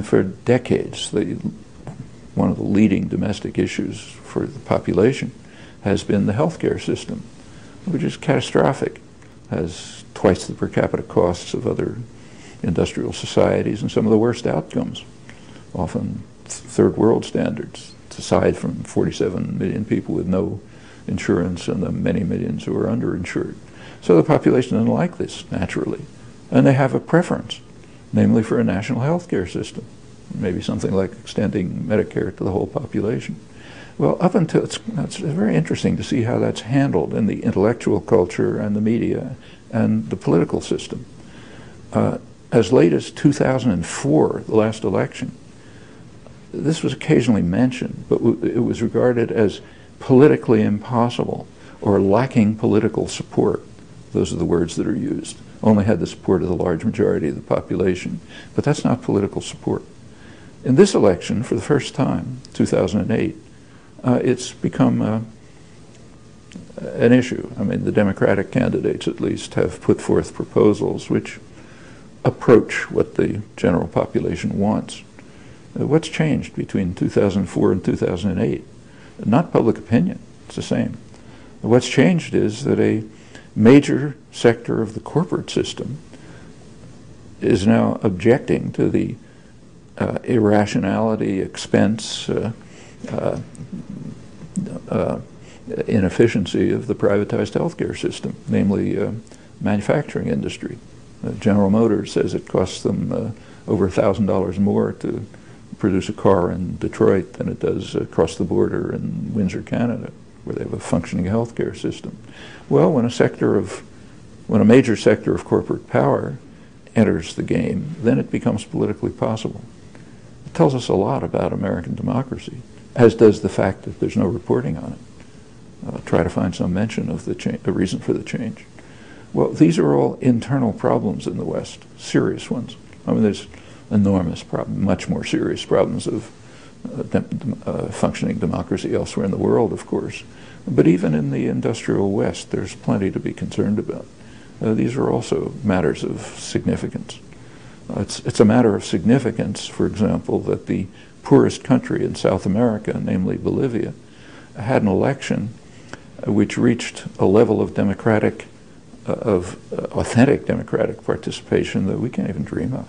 For decades, one of the leading domestic issues for the population has been the healthcare system, which is catastrophic, has twice the per capita costs of other industrial societies and some of the worst outcomes, often third world standards, aside from 47 million people with no insurance and the many millions who are underinsured. So the population doesn't like this, naturally, and they have a preference, namely for a national health care system, maybe something like extending Medicare to the whole population. Well, up until, it's very interesting to see how that's handled in the intellectual culture and the media and the political system. As late as 2004, the last election, this was occasionally mentioned, but it was regarded as politically impossible or lacking political support. Those are the words that are used. Only had the support of the large majority of the population. But that's not political support. In this election, for the first time, 2008, it's become an issue. I mean, the Democratic candidates, at least, have put forth proposals which approach what the general population wants. What's changed between 2004 and 2008? Not public opinion, it's the same. What's changed is that a major sector of the corporate system is now objecting to the irrationality, expense, inefficiency of the privatized healthcare system, namely manufacturing industry. General Motors says it costs them over $1,000 more to produce a car in Detroit than it does across the border in Windsor, Canada, where they have a functioning healthcare system. Well, when a major sector of corporate power enters the game, then it becomes politically possible. It tells us a lot about American democracy, as does the fact that there's no reporting on it. Try to find some mention of the reason for the change. Well, these are all internal problems in the West, serious ones. I mean, there's enormous problems, much more serious problems of functioning democracy elsewhere in the world, of course. But even in the industrial West, there's plenty to be concerned about. These are also matters of significance. It's a matter of significance, for example, that the poorest country in South America, namely Bolivia, had an election which reached a level of authentic democratic participation that we can't even dream of.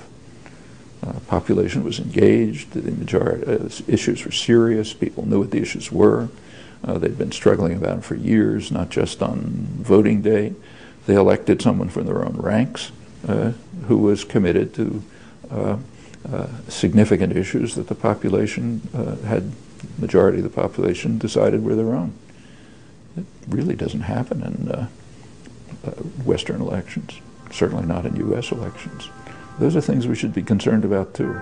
Population was engaged, the majority, issues were serious, people knew what the issues were. They'd been struggling about them for years, not just on voting day. They elected someone from their own ranks who was committed to significant issues that the population majority of the population decided were their own. It really doesn't happen in Western elections, certainly not in U.S. elections. Those are things we should be concerned about too.